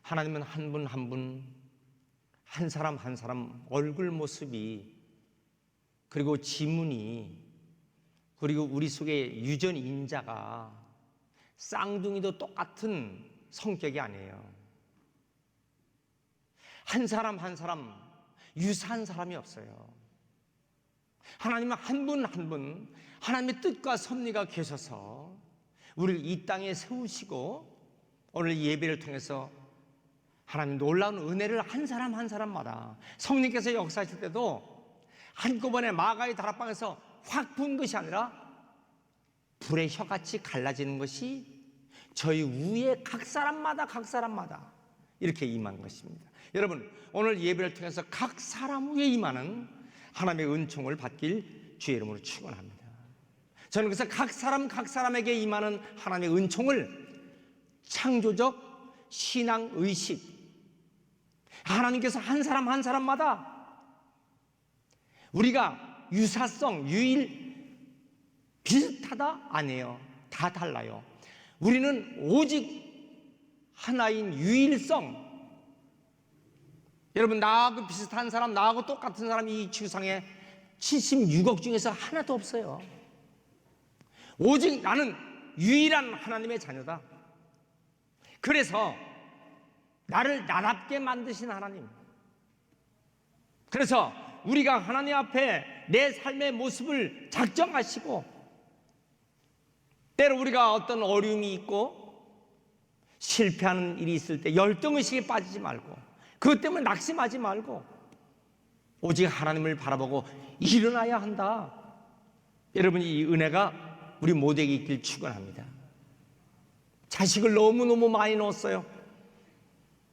하나님은 한 분 한 분, 한 사람 한 사람 얼굴 모습이, 그리고 지문이, 그리고 우리 속에 유전 인자가 쌍둥이도 똑같은 성격이 아니에요. 한 사람 한 사람 유사한 사람이 없어요. 하나님은 한 분 한 분 하나님의 뜻과 섭리가 계셔서 우리를 이 땅에 세우시고 오늘 예배를 통해서 하나님 놀라운 은혜를 한 사람 한 사람마다 성령께서 역사하실 때도 한꺼번에 마가의 다락방에서 확 부은 것이 아니라 불의 혀같이 갈라지는 것이 저희 위에 각 사람마다 이렇게 임한 것입니다. 여러분, 오늘 예배를 통해서 각 사람 위에 임하는 하나님의 은총을 받길 주의 이름으로 축원합니다. 저는 그래서 각 사람에게 임하는 하나님의 은총을 창조적 신앙의식, 하나님께서 한 사람 한 사람마다 우리가 유사성, 유일 비슷하다? 아니에요. 다 달라요. 우리는 오직 하나인 유일성. 여러분, 나하고 비슷한 사람, 나하고 똑같은 사람이 이 지구상에 76억 중에서 하나도 없어요. 오직 나는 유일한 하나님의 자녀다. 그래서 나를 나답게 만드신 하나님, 그래서 우리가 하나님 앞에 내 삶의 모습을 작정하시고, 때로 우리가 어떤 어려움이 있고 실패하는 일이 있을 때 열등의식에 빠지지 말고, 그것 때문에 낙심하지 말고 오직 하나님을 바라보고 일어나야 한다. 여러분, 이 은혜가 우리 모두에게 있길 축원합니다. 자식을 너무너무 많이 넣었어요.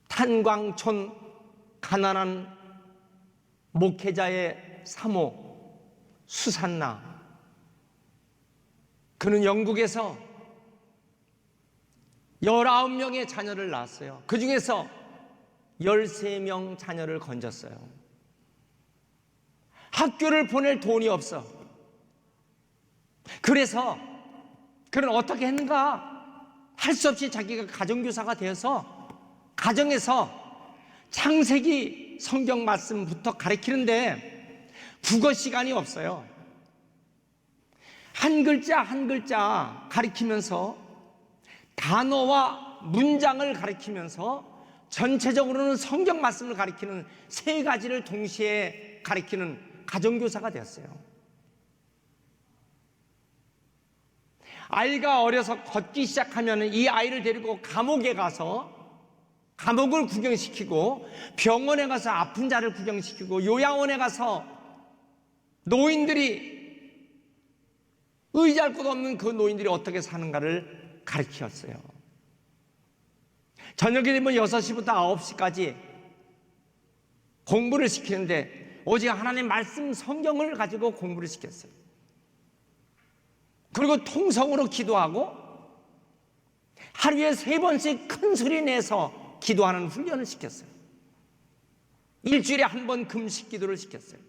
탄광촌 가난한 목회자의 사모 수산나, 그는 영국에서 19명의 자녀를 낳았어요. 그 중에서 13명 자녀를 건졌어요. 학교를 보낼 돈이 없어. 그래서 그는 어떻게 했는가? 할 수 없이 자기가 가정교사가 되어서 가정에서 창세기 성경 말씀부터 가르치는데 국어 시간이 없어요. 한 글자 한 글자 가르치면서 단어와 문장을 가르치면서 전체적으로는 성경 말씀을 가르치는 세 가지를 동시에 가르치는 가정교사가 되었어요. 아이가 어려서 걷기 시작하면 이 아이를 데리고 감옥에 가서 감옥을 구경시키고, 병원에 가서 아픈 자를 구경시키고, 요양원에 가서 노인들이 의지할 곳 없는 그 노인들이 어떻게 사는가를 가르쳤어요. 저녁이 되면 6시부터 9시까지 공부를 시키는데 오직 하나님 말씀 성경을 가지고 공부를 시켰어요. 그리고 통성으로 기도하고 하루에 3번씩 큰 소리 내서 기도하는 훈련을 시켰어요. 일주일에 1번 금식 기도를 시켰어요.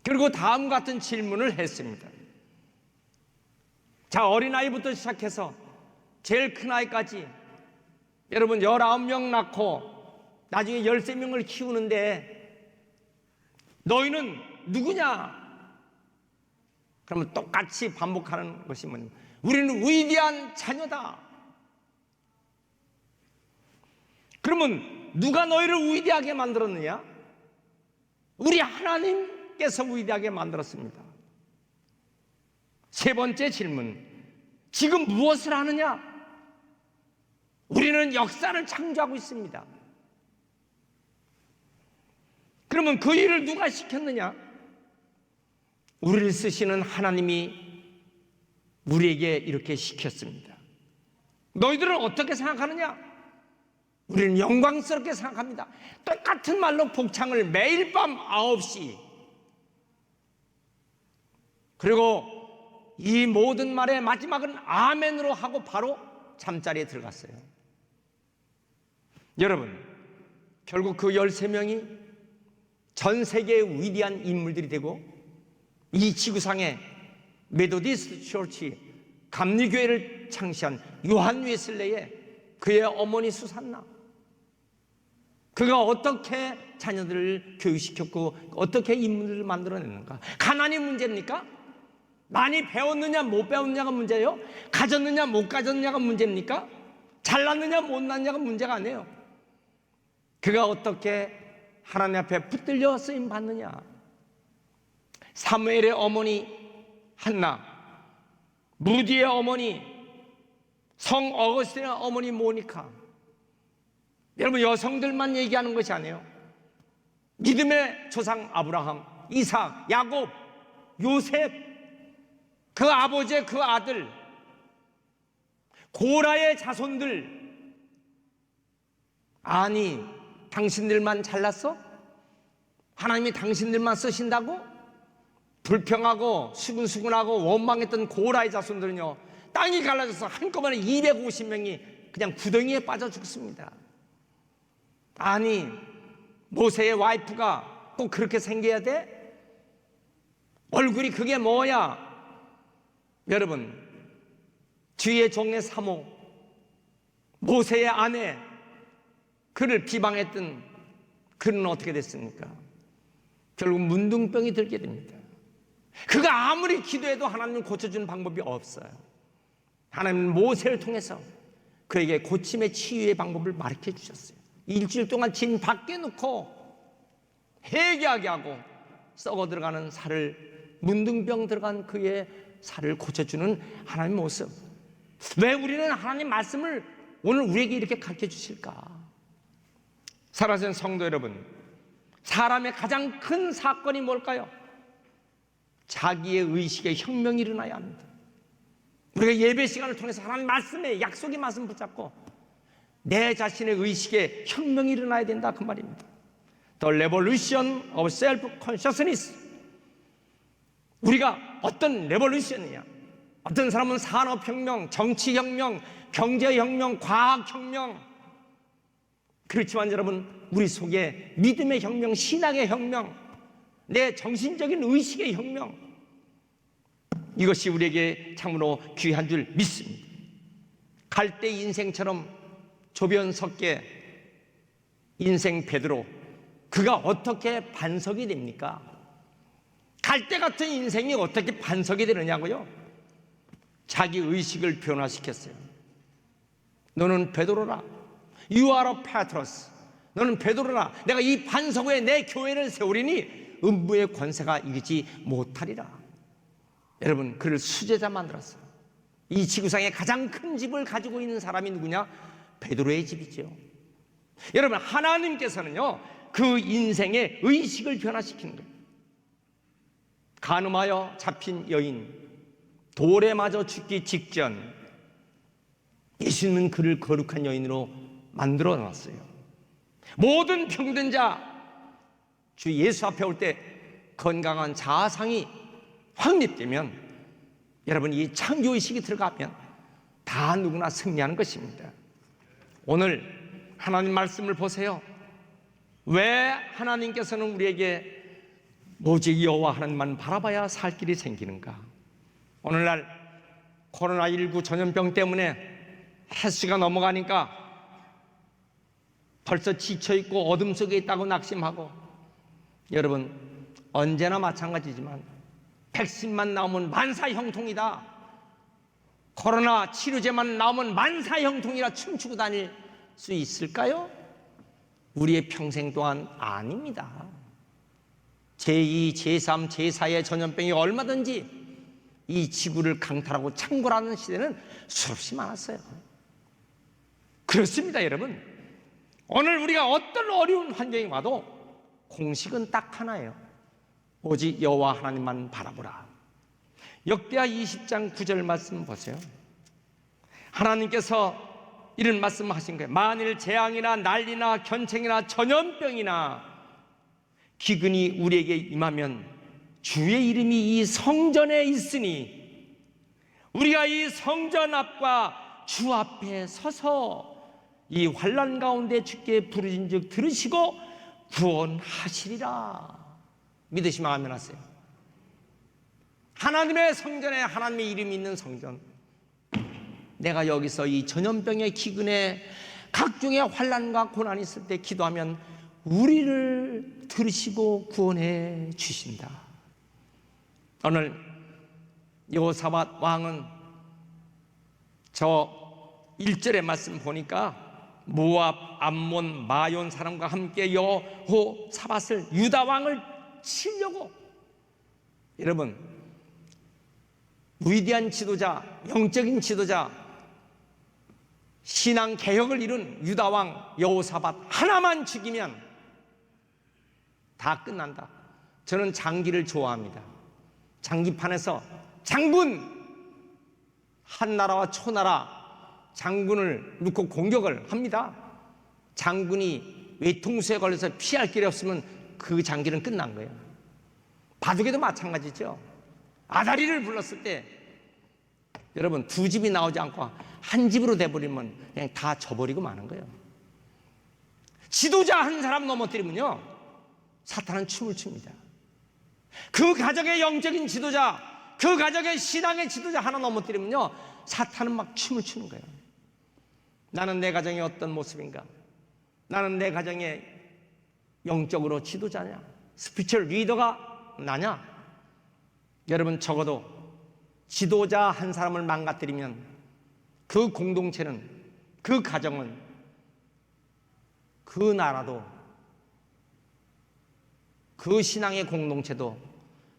그리고 다음 같은 질문을 했습니다. 자, 어린아이부터 시작해서 제일 큰 아이까지, 여러분 19명 낳고 나중에 13명을 키우는데 너희는 누구냐? 그러면 똑같이 반복하는 것이 뭐냐면, 우리는 위대한 자녀다. 그러면 누가 너희를 위대하게 만들었느냐? 우리 하나님께서 위대하게 만들었습니다. 세 번째 질문, 지금 무엇을 하느냐? 우리는 역사를 창조하고 있습니다. 그러면 그 일을 누가 시켰느냐? 우리를 쓰시는 하나님이 우리에게 이렇게 시켰습니다. 너희들은 어떻게 생각하느냐? 우리는 영광스럽게 생각합니다. 똑같은 말로 복창을 매일 밤 9시, 그리고 이 모든 말의 마지막은 아멘으로 하고 바로 잠자리에 들어갔어요. 여러분, 결국 그 13명이 전 세계의 위대한 인물들이 되고 이 지구상에 메소디스트 처치 감리교회를 창시한 요한 웨슬레의 그의 어머니 수산나, 그가 어떻게 자녀들을 교육시켰고 어떻게 인물을 만들어냈는가? 가난이 문제입니까? 많이 배웠느냐 못 배웠느냐가 문제예요? 가졌느냐 못 가졌느냐가 문제입니까? 잘났느냐 못났느냐가 문제가 아니에요. 그가 어떻게 하나님 앞에 붙들려 쓰임 받느냐? 사무엘의 어머니 한나, 무디의 어머니, 성 어거스틴의 어머니 모니카. 여러분, 여성들만 얘기하는 것이 아니에요. 믿음의 조상 아브라함, 이삭, 야곱, 요셉, 그 아버지의 그 아들, 고라의 자손들. 아니, 당신들만 잘났어? 하나님이 당신들만 쓰신다고? 불평하고 수근수근하고 원망했던 고라의 자손들은요, 땅이 갈라져서 한꺼번에 250명이 그냥 구덩이에 빠져 죽습니다. 아니, 모세의 와이프가 꼭 그렇게 생겨야 돼? 얼굴이 그게 뭐야? 여러분, 주의 종의 사모, 모세의 아내, 그를 비방했던 그는 어떻게 됐습니까? 결국 문둥병이 들게 됩니다. 그가 아무리 기도해도 하나님은 고쳐주는 방법이 없어요. 하나님은 모세를 통해서 그에게 고침의 치유의 방법을 가르쳐 주셨어요. 일주일 동안 진 밖에 놓고 해괴하게 하고 썩어 들어가는 살을, 문둥병 들어간 그의 살을 고쳐주는 하나님의 모습. 왜 우리는 하나님 말씀을 오늘 우리에게 이렇게 가르쳐 주실까? 사랑하는 성도 여러분, 사람의 가장 큰 사건이 뭘까요? 자기의 의식의 혁명이 일어나야 합니다. 우리가 예배 시간을 통해서 하나님 말씀에, 약속의 말씀 붙잡고 내 자신의 의식에 혁명이 일어나야 된다, 그 말입니다. The revolution of self-consciousness. 우리가 어떤 레볼루션이냐? 어떤 사람은 산업혁명, 정치혁명, 경제혁명, 과학혁명. 그렇지만 여러분, 우리 속에 믿음의 혁명, 신앙의 혁명, 내 정신적인 의식의 혁명, 이것이 우리에게 참으로 귀한 줄 믿습니다. 갈대 인생처럼 조변석계 인생 베드로, 그가 어떻게 반석이 됩니까? 갈대 같은 인생이 어떻게 반석이 되느냐고요? 자기 의식을 변화시켰어요. 너는 베드로라. You are a Petrus. 너는 베드로라. 내가 이 반석 위에 내 교회를 세우리니 음부의 권세가 이기지 못하리라. 여러분, 그를 수제자 만들었어요. 이 지구상에 가장 큰 집을 가지고 있는 사람이 누구냐? 베드로의 집이죠. 여러분, 하나님께서는요, 그 인생의 의식을 변화시키는 거예요. 간음하여 잡힌 여인, 돌에 맞아 죽기 직전 예수님은 그를 거룩한 여인으로 만들어 놨어요. 모든 병든 자, 주 예수 앞에 올 때 건강한 자아상이 확립되면, 여러분, 이 창조의식이 들어가면 다 누구나 승리하는 것입니다. 오늘 하나님 말씀을 보세요. 왜 하나님께서는 우리에게 오직 여호와 하나님만 바라봐야 살 길이 생기는가? 오늘날 코로나19 전염병 때문에 햇수가 넘어가니까 벌써 지쳐있고 어둠 속에 있다고 낙심하고, 여러분, 언제나 마찬가지지만 백신만 나오면 만사형통이다, 코로나 치료제만 나오면 만사형통이라 춤추고 다닐 수 있을까요? 우리의 평생 동안 아닙니다. 제2, 제3, 제4의 전염병이 얼마든지 이 지구를 강탈하고 창궐하는 시대는 수없이 많았어요. 그렇습니다, 여러분. 오늘 우리가 어떤 어려운 환경이 와도 공식은 딱 하나예요. 오직 여호와 하나님만 바라보라. 역대하 20장 9절 말씀 보세요. 하나님께서 이런 말씀을 하신 거예요. 만일 재앙이나 난리나 견생이나 전염병이나 기근이 우리에게 임하면 주의 이름이 이 성전에 있으니 우리가 이 성전 앞과 주 앞에 서서 이 환난 가운데 주께 부르신 즉 들으시고 구원하시리라. 믿으시면 아멘 하세요. 하나님의 성전에 하나님의 이름이 있는 성전, 내가 여기서 이 전염병의 기근에 각종의 환난과 고난이 있을 때 기도하면 우리를 들으시고 구원해 주신다. 오늘 여호사밧 왕은 저 1절의 말씀 보니까 모압, 암몬, 마yon 사람과 함께 여호사밧을 유다 왕을 치려고, 여러분 위대한 지도자, 영적인 지도자, 신앙 개혁을 이룬 유다 왕 여호사밧 하나만 죽이면 다 끝난다. 저는 장기를 좋아합니다. 장기판에서 장군, 한 나라와 초나라 장군을 놓고 공격을 합니다. 장군이 외통수에 걸려서 피할 길이 없으면 그 장기는 끝난 거예요. 바둑에도 마찬가지죠. 아다리를 불렀을 때 여러분 두 집이 나오지 않고 한 집으로 돼버리면 그냥 다 져버리고 마는 거예요. 지도자 한 사람 넘어뜨리면요 사탄은 춤을 춥니다. 그 가정의 영적인 지도자, 그 가정의 신앙의 지도자 하나 넘어뜨리면요 사탄은 막 춤을 추는 거예요. 나는 내 가정의 어떤 모습인가? 나는 내 가정의 영적으로 지도자냐? 스피리추얼 리더가 나냐? 여러분 적어도 지도자 한 사람을 망가뜨리면 그 공동체는, 그 가정은, 그 나라도, 그 신앙의 공동체도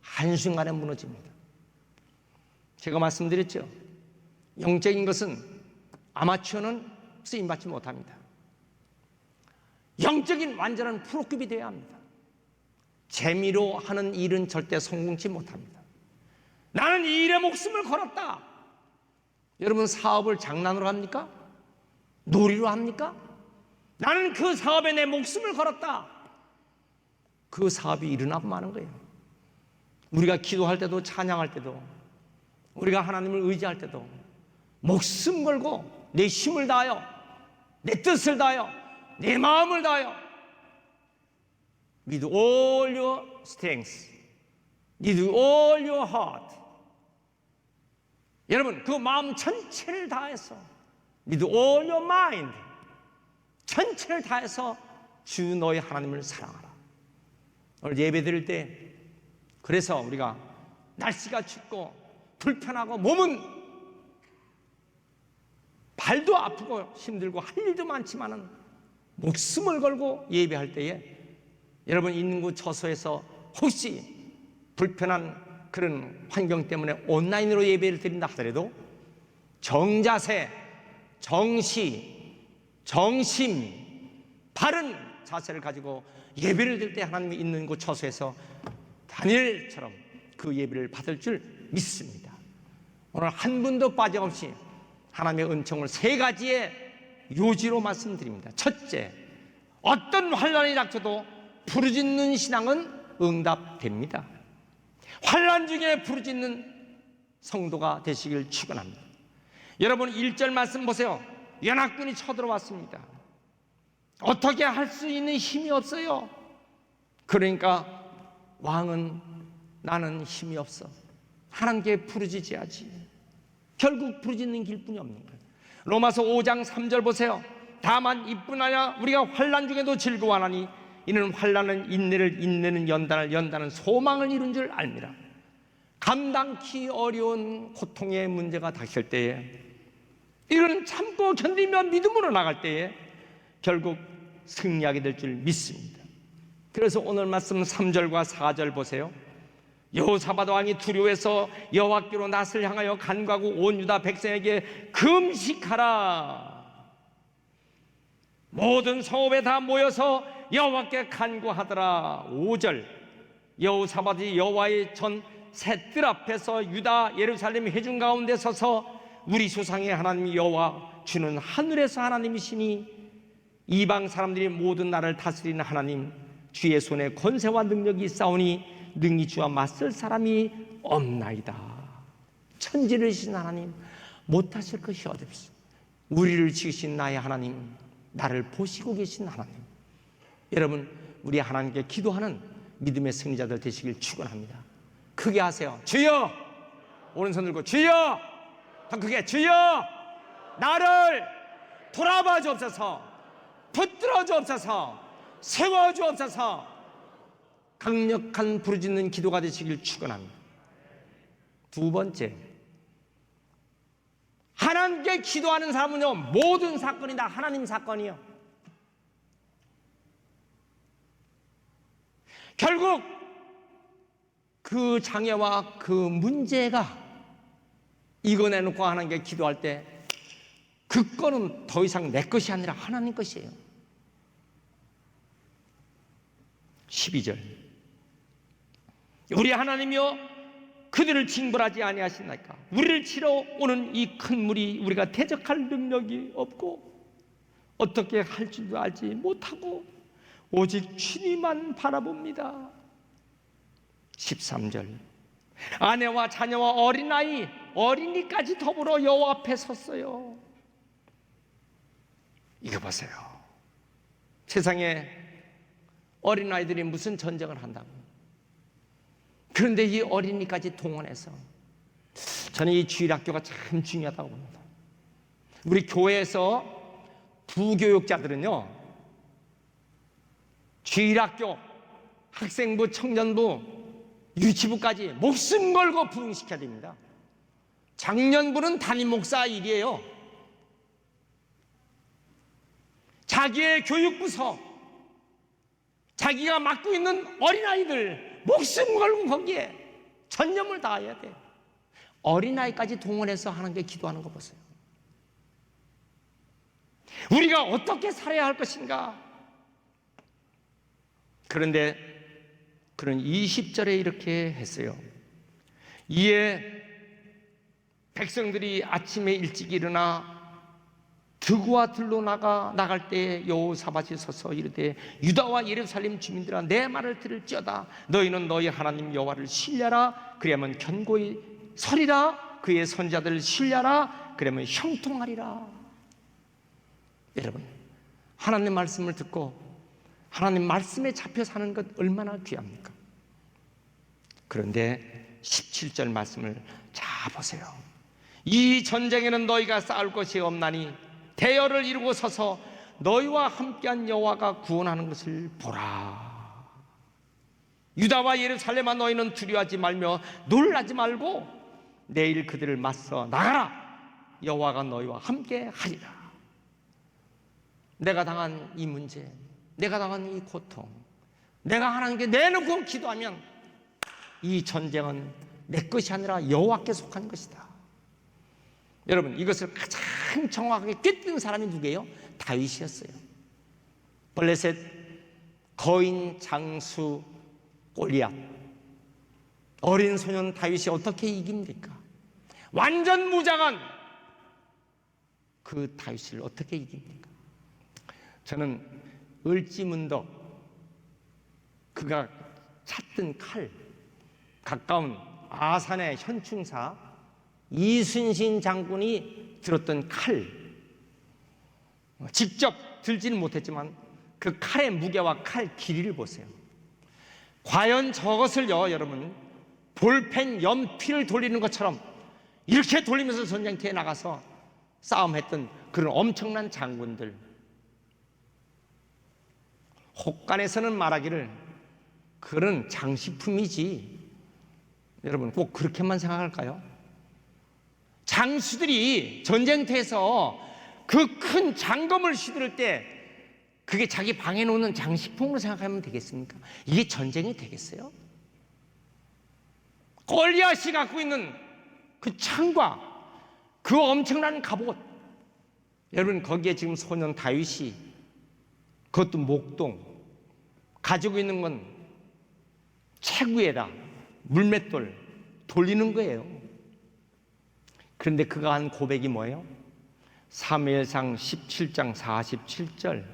한순간에 무너집니다. 제가 말씀드렸죠. 영적인 것은 아마추어는 쓰임받지 못합니다. 영적인 완전한 프로급이 되어야 합니다. 재미로 하는 일은 절대 성공치 못합니다. 나는 이 일에 목숨을 걸었다. 여러분 사업을 장난으로 합니까? 놀이로 합니까? 나는 그 사업에 내 목숨을 걸었다. 그 사업이 일어나고 마는 거예요. 우리가 기도할 때도 찬양할 때도 우리가 하나님을 의지할 때도 목숨 걸고 내 힘을 다하여 내 뜻을 다하여 내 마음을 다하여 with all your strength, with all your heart. 여러분 그 마음 전체를 다해서 with all your mind, 전체를 다해서 주 너의 하나님을 사랑하라. 오늘 예배 드릴 때 그래서 우리가 날씨가 춥고 불편하고 몸은 발도 아프고 힘들고 할 일도 많지만은 목숨을 걸고 예배할 때에 여러분 있는 곳 처소에서 혹시 불편한 그런 환경 때문에 온라인으로 예배를 드린다 하더라도 정자세, 정시, 정심, 바른 자세를 가지고 예배를 드릴 때 하나님이 있는 곳 처소에서 다니엘처럼 그 예배를 받을 줄 믿습니다. 오늘 한 분도 빠짐없이 하나님의 은총을 세 가지의 요지로 말씀드립니다. 첫째, 어떤 환난이 닥쳐도 부르짖는 신앙은 응답됩니다. 환난 중에 부르짖는 성도가 되시길 축원합니다. 여러분 1절 말씀 보세요. 연합군이 쳐들어왔습니다. 어떻게 할 수 있는 힘이 없어요. 그러니까 왕은 나는 힘이 없어. 하나님께 부르짖어야지. 결국 부르짖는 길뿐이 없는 거예요. 로마서 5장 3절 보세요. 다만 이뿐 아니라 우리가 환난 중에도 즐거워하나니 이는 환난은 인내를, 인내는 연단을, 연단은 소망을 이룬 줄 알미라. 감당키 어려운 고통의 문제가 닥칠 때에 이거는 참고 견디며 믿음으로 나갈 때에 결국 승리하게 될 줄 믿습니다. 그래서 오늘 말씀 3절과 4절 보세요. 여호사밧 왕이 두려워해서 여호와께로 낯을 향하여 간구하고 온 유다 백성에게 금식하라. 모든 성읍에 다 모여서 여호와께 간구하더라. 5절 여호사밧이 여호와의 전 셋들 앞에서 유다 예루살렘 회중 가운데 서서 우리 조상의 하나님 여호와 주는 하늘에서 하나님이시니 이방 사람들이 모든 나라를 다스리는 하나님 주의 손에 권세와 능력이 있사오니 능히 주와 맞설 사람이 없나이다. 천지를 지으신 하나님 못하실 것이 어디 없어. 우리를 지으신 나의 하나님, 나를 보시고 계신 하나님. 여러분 우리 하나님께 기도하는 믿음의 승리자들 되시길 축원합니다. 크게 하세요. 주여. 오른손 들고 주여. 더 크게 주여. 나를 돌아봐 주옵소서. 붙들어 주옵소서. 세워 주옵소서. 강력한 부르짖는 기도가 되시길 축원합니다. 두 번째, 하나님께 기도하는 사람은요, 모든 사건이 다 하나님 사건이요. 결국 그 장애와 그 문제가 이겨내놓고 하나님께 기도할 때 그 건은 더 이상 내 것이 아니라 하나님 것이에요. 12절, 우리 하나님이여 그들을 징벌하지 아니하시나이까. 우리를 치러 오는 이 큰 물이 우리가 대적할 능력이 없고 어떻게 할 줄도 알지 못하고 오직 주님만 바라봅니다. 13절, 아내와 자녀와 어린아이, 어린이까지 더불어 여호와 앞에 섰어요. 이거 보세요. 세상에 어린아이들이 무슨 전쟁을 한다고. 그런데 이 어린이까지 동원해서, 저는 이 주일학교가 참 중요하다고 봅니다. 우리 교회에서 부교육자들은요, 주일학교, 학생부, 청년부, 유치부까지 목숨 걸고 부흥시켜야 됩니다. 장년부는 담임 목사 일이에요. 자기의 교육부서, 자기가 맡고 있는 어린아이들 목숨 걸고 거기에 전념을 다해야 돼요. 어린아이까지 동원해서 하나님께 기도하는 거 보세요. 우리가 어떻게 살아야 할 것인가? 그런데 그런 20절에 이렇게 했어요. 이에 백성들이 아침에 일찍 일어나 드구와 들로 나갈 때에 여호사밧이 서서 이르되 유다와 예루살렘 주민들아 내 말을 들을지어다. 너희는 너희 하나님 여호와를 신뢰하라. 그리하면 견고히 서리라. 그의 선자들을 신뢰하라. 그러면 형통하리라. 여러분, 하나님 말씀을 듣고 하나님 말씀에 잡혀 사는 것 얼마나 귀합니까? 그런데 17절 말씀을 잘 보세요. 이 전쟁에는 너희가 싸울 것이 없나니 대열을 이루고 서서 너희와 함께한 여호와가 구원하는 것을 보라. 유다와 예루살렘아 너희는 두려워하지 말며 놀라지 말고 내일 그들을 맞서 나가라. 여호와가 너희와 함께 하리라. 내가 당한 이 문제, 내가 당한 이 고통, 내가 하나님께 내놓고 기도하면 이 전쟁은 내 것이 아니라 여호와께 속한 것이다. 여러분, 이것을 가장 정확하게 꿰뜬 사람이 누구예요? 다윗이었어요. 블레셋 거인 장수 골리앗, 어린 소년 다윗이 어떻게 이깁니까? 완전 무장한 그 다윗을 어떻게 이깁니까? 저는 을지문덕, 그가 찾던 칼, 가까운 아산의 현충사 이순신 장군이 들었던 칼, 직접 들지는 못했지만 그 칼의 무게와 칼 길이를 보세요. 과연 저것을요, 여러분, 볼펜 연필을 돌리는 것처럼 이렇게 돌리면서 전쟁터에 나가서 싸움했던 그런 엄청난 장군들, 혹간에서는 말하기를 그런 장식품이지, 여러분 꼭 그렇게만 생각할까요? 장수들이 전쟁터에서 그 큰 장검을 휘두를 때 그게 자기 방에 놓는 장식품으로 생각하면 되겠습니까? 이게 전쟁이 되겠어요? 골리앗이 갖고 있는 그 창과 그 엄청난 갑옷, 여러분 거기에 지금 소년 다윗이, 그것도 목동, 가지고 있는 건 체구에다 물맷돌 돌리는 거예요. 그런데 그가 한 고백이 뭐예요? 사무엘상 17장 47절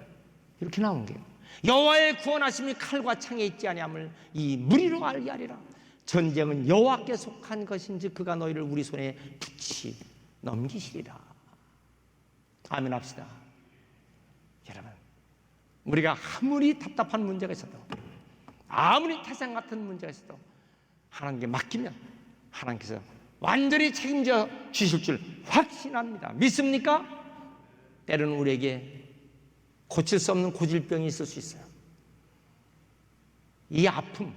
이렇게 나온 게요. 여호와의 구원하심이 칼과 창에 있지 아니함을 이 무리로 알게 하리라. 전쟁은 여호와께 속한 것인지 그가 너희를 우리 손에 붙이 넘기시리라. 아멘 합시다. 여러분, 우리가 아무리 답답한 문제가 있어도, 아무리 태생 같은 문제가 있어도 하나님께 맡기면 하나님께서 완전히 책임져 주실 줄 확신합니다. 믿습니까? 때로는 우리에게 고칠 수 없는 고질병이 있을 수 있어요. 이 아픔,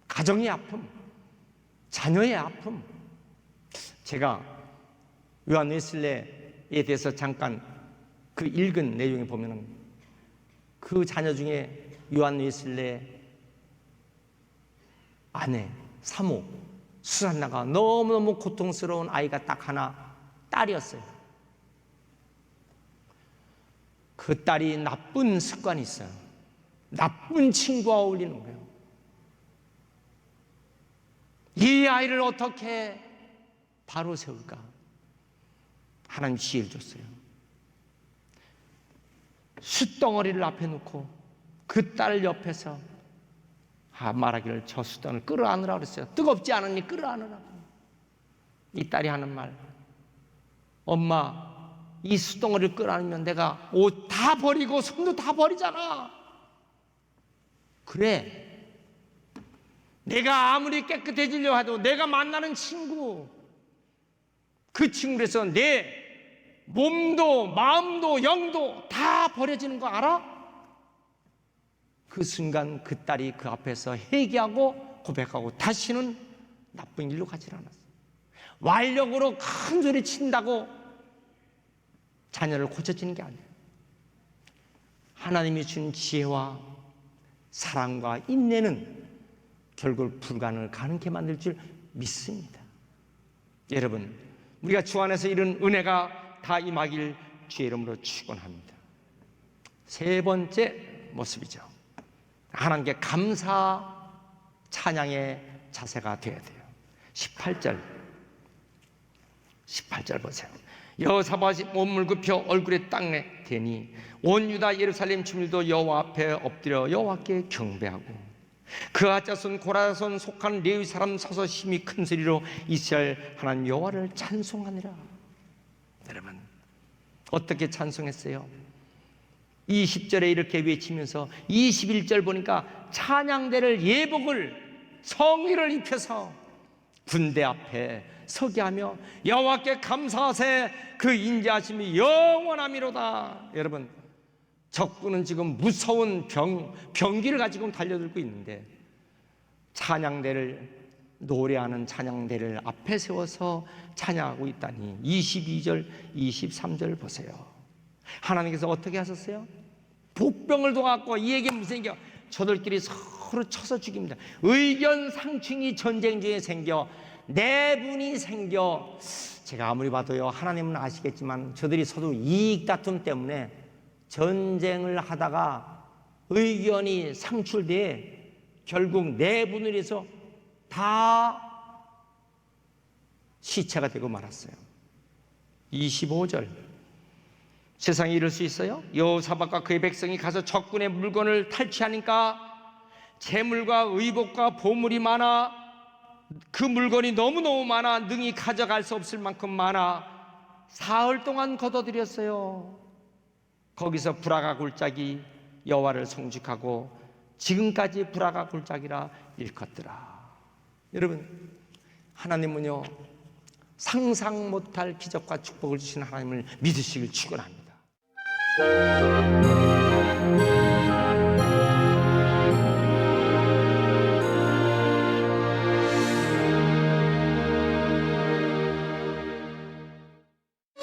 가정의 아픔, 자녀의 아픔. 제가 요한 웨슬레에 대해서 잠깐 그 읽은 내용에 보면은 그 자녀 중에 요한 웨슬레 아내 사모 수산나가 너무너무 고통스러운 아이가 딱 하나, 딸이었어요. 그 딸이 나쁜 습관이 있어요. 나쁜 친구와 어울리는 거예요. 이 아이를 어떻게 바로 세울까? 하나님 지혜를 줬어요. 숯덩어리를 앞에 놓고 그 딸 옆에서 말하기를 저 숯덩어리를 끌어안으라고 그랬어요. 뜨겁지 않으니 끌어안으라고. 이 딸이 하는 말, 엄마, 이 숯덩어리를 끌어안으면 내가 옷 다 버리고 손도 다 버리잖아. 그래, 내가 아무리 깨끗해지려 해도 내가 만나는 친구, 그 친구에서 내 몸도 마음도 영도 다 버려지는 거 알아? 그 순간 그 딸이 그 앞에서 회개하고 고백하고 다시는 나쁜 일로 가지 않았어요. 완력으로 큰 소리 친다고 자녀를 고쳐지는 게 아니에요. 하나님이 준 지혜와 사랑과 인내는 결국 불가능을 가능케 만들 줄 믿습니다. 여러분, 우리가 주 안에서 이런 은혜가 다 임하길 주의 이름으로 축원합니다. 세 번째 모습이죠. 하나님께 감사 찬양의 자세가 되어야 돼요. 18절 보세요. 여호사밧이 몸을 굽혀 얼굴에 땅에 대니 온 유다 예루살렘 주민도 여호와 앞에 엎드려 여호와께 경배하고 그 아자손 고라손 속한 레위 사람 서서 심히 큰 소리로 이스라엘 하나님 여호와를 찬송하니라. 여러분, 어떻게 찬송했어요? 20절에 이렇게 외치면서 21절 보니까 찬양대를 예복을 성의를 입혀서 군대 앞에 서게 하며 여호와께 감사하세 그 인자하심이 영원하미로다. 여러분, 적군은 지금 무서운 병기를 가지고 달려들고 있는데 찬양대를 노래하는 찬양대를 앞에 세워서 찬양하고 있다니 22절 23절 보세요. 하나님께서 어떻게 하셨어요? 복병을 둬갖고 이 얘기 무슨 얘기야? 저들끼리 서로 쳐서 죽입니다. 의견 상충이 전쟁 중에 생겨 내분이 생겨. 제가 아무리 봐도요, 하나님은 아시겠지만 저들이 서로 이익 다툼 때문에 전쟁을 하다가 의견이 상출돼 결국 내분을 해서 다 시체가 되고 말았어요. 25절, 세상에 이럴 수 있어요? 여호사밧과 그의 백성이 가서 적군의 물건을 탈취하니까 재물과 의복과 보물이 많아, 그 물건이 너무너무 많아 능히 가져갈 수 없을 만큼 많아 사흘 동안 걷어들였어요. 거기서 불화가 골짜기 여호와를 송축하고 지금까지 불화가 골짜기라 일컫더라. 여러분, 하나님은요, 상상 못할 기적과 축복을 주신 하나님을 믿으시길 축원합니다.